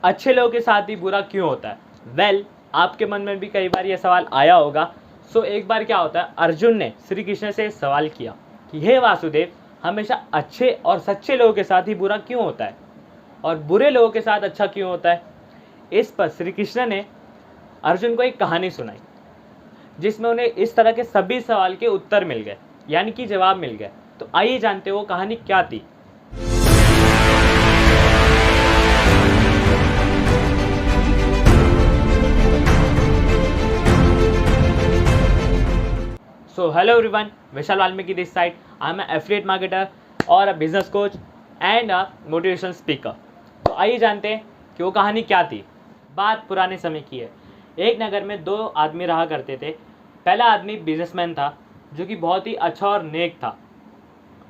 अच्छे लोगों के साथ ही बुरा क्यों होता है? वेल, आपके मन में भी कई बार यह सवाल आया होगा। सो एक बार क्या होता है, अर्जुन ने श्री कृष्ण से सवाल किया कि हे वासुदेव, हमेशा अच्छे और सच्चे लोगों के साथ ही बुरा क्यों होता है और बुरे लोगों के साथ अच्छा क्यों होता है? इस पर श्री कृष्ण ने अर्जुन को एक कहानी सुनाई जिसमें उन्हें इस तरह के सभी सवाल के उत्तर मिल गए, यानी कि जवाब मिल गए। तो आइए जानते हैं वो कहानी क्या थी। So hello everyone, Vishal Valmiki this side. I am affiliate marketer और a business coach and a motivational speaker. तो आइए जानते हैं कि वो कहानी क्या थी। बात पुराने समय की है। एक नगर में दो आदमी रहा करते थे। पहला आदमी बिजनेसमैन था जो कि बहुत ही अच्छा और नेक था।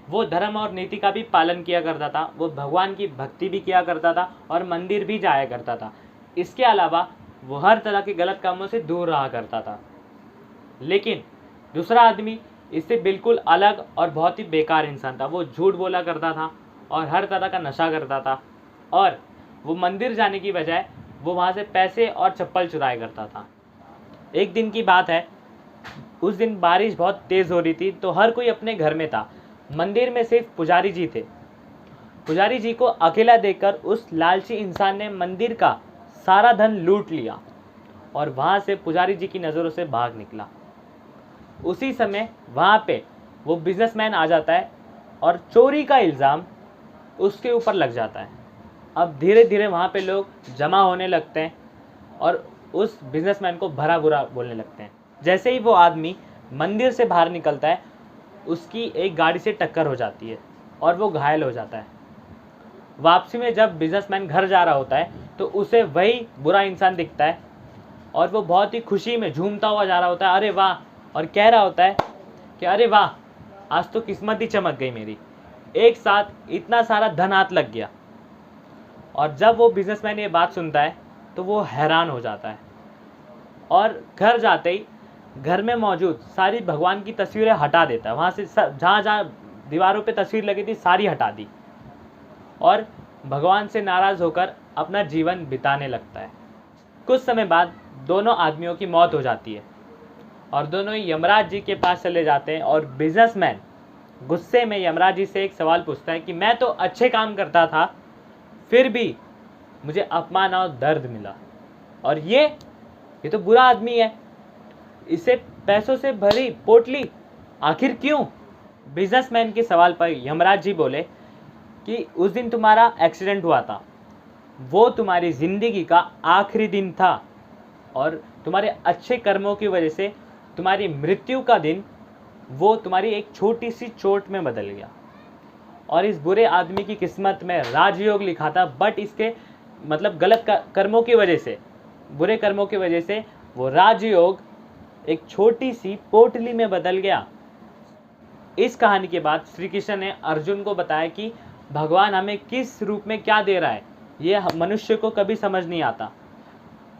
वो धर्म और नीति का भी पालन किया करता था, वो भगवान की भक्ति भी किया करता था और मंदिर भी जाया करता था। इसके अलावा वो हर तरह के गलत कामों से दूर रहा करता था। लेकिन दूसरा आदमी इससे बिल्कुल अलग और बहुत ही बेकार इंसान था। वो झूठ बोला करता था और हर तरह का नशा करता था, और वो मंदिर जाने की बजाय वो वहाँ से पैसे और चप्पल चुराया करता था। एक दिन की बात है, उस दिन बारिश बहुत तेज़ हो रही थी, तो हर कोई अपने घर में था। मंदिर में सिर्फ पुजारी जी थे। पुजारी जी को अकेला देखकर उस लालची इंसान ने मंदिर का सारा धन लूट लिया और वहाँ से पुजारी जी की नज़रों से भाग निकला। उसी समय वहाँ पे वो बिजनेसमैन आ जाता है और चोरी का इल्ज़ाम उसके ऊपर लग जाता है। अब धीरे धीरे वहाँ पे लोग जमा होने लगते हैं और उस बिजनेसमैन को भला बुरा बोलने लगते हैं। जैसे ही वो आदमी मंदिर से बाहर निकलता है, उसकी एक गाड़ी से टक्कर हो जाती है और वो घायल हो जाता है। वापसी में जब बिजनेसमैन घर जा रहा होता है तो उसे वही बुरा इंसान दिखता है और वो बहुत ही खुशी में झूमता हुआ जा रहा होता है, अरे वाह, और कह रहा होता है कि अरे वाह, आज तो किस्मत ही चमक गई मेरी, एक साथ इतना सारा धन हाथ लग गया। और जब वो बिजनेसमैन ये बात सुनता है तो वो हैरान हो जाता है और घर जाते ही घर में मौजूद सारी भगवान की तस्वीरें हटा देता है। वहाँ से जहाँ जहाँ दीवारों पे तस्वीर लगी थी सारी हटा दी और भगवान से नाराज़ होकर अपना जीवन बिताने लगता है। कुछ समय बाद दोनों आदमियों की मौत हो जाती है और दोनों ही यमराज जी के पास चले जाते हैं। और बिजनेसमैन गुस्से में यमराज जी से एक सवाल पूछता है कि मैं तो अच्छे काम करता था, फिर भी मुझे अपमान और दर्द मिला, और ये तो बुरा आदमी है, इसे पैसों से भरी पोटली आखिर क्यों? बिजनेसमैन के सवाल पर यमराज जी बोले कि उस दिन तुम्हारा एक्सीडेंट हुआ था, वो तुम्हारी ज़िंदगी का आखिरी दिन था और तुम्हारे अच्छे कर्मों की वजह से तुम्हारी मृत्यु का दिन वो तुम्हारी एक छोटी सी चोट में बदल गया। और इस बुरे आदमी की किस्मत में राजयोग लिखा था, बट इसके मतलब गलत कर्मों की वजह से, बुरे कर्मों की वजह से वो राजयोग एक छोटी सी पोटली में बदल गया। इस कहानी के बाद श्री कृष्ण ने अर्जुन को बताया कि भगवान हमें किस रूप में क्या दे रहा है, ये मनुष्य को कभी समझ नहीं आता।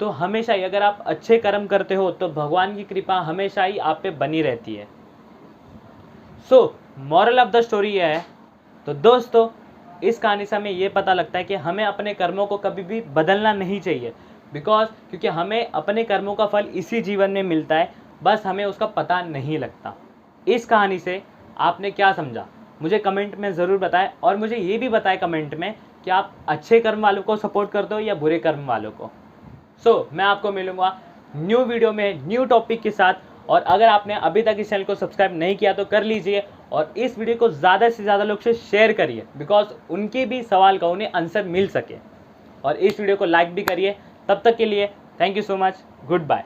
तो हमेशा ही अगर आप अच्छे कर्म करते हो तो भगवान की कृपा हमेशा ही आप पे बनी रहती है। So moral of the story यह है। तो दोस्तों, इस कहानी से हमें ये पता लगता है कि हमें अपने कर्मों को कभी भी बदलना नहीं चाहिए, क्योंकि हमें अपने कर्मों का फल इसी जीवन में मिलता है, बस हमें उसका पता नहीं लगता। इस कहानी से आपने क्या समझा मुझे कमेंट में ज़रूर बताएं, और मुझे ये भी बताएं कमेंट में कि आप अच्छे कर्म वालों को सपोर्ट करते हो या बुरे कर्म वालों को। मैं आपको मिलूँगा न्यू वीडियो में न्यू टॉपिक के साथ। और अगर आपने अभी तक इस चैनल को सब्सक्राइब नहीं किया तो कर लीजिए, और इस वीडियो को ज़्यादा से ज़्यादा लोग से शेयर करिए, बिकॉज उनके भी सवाल का उन्हें आंसर मिल सके। और इस वीडियो को लाइक भी करिए। तब तक के लिए thank you so much, good bye.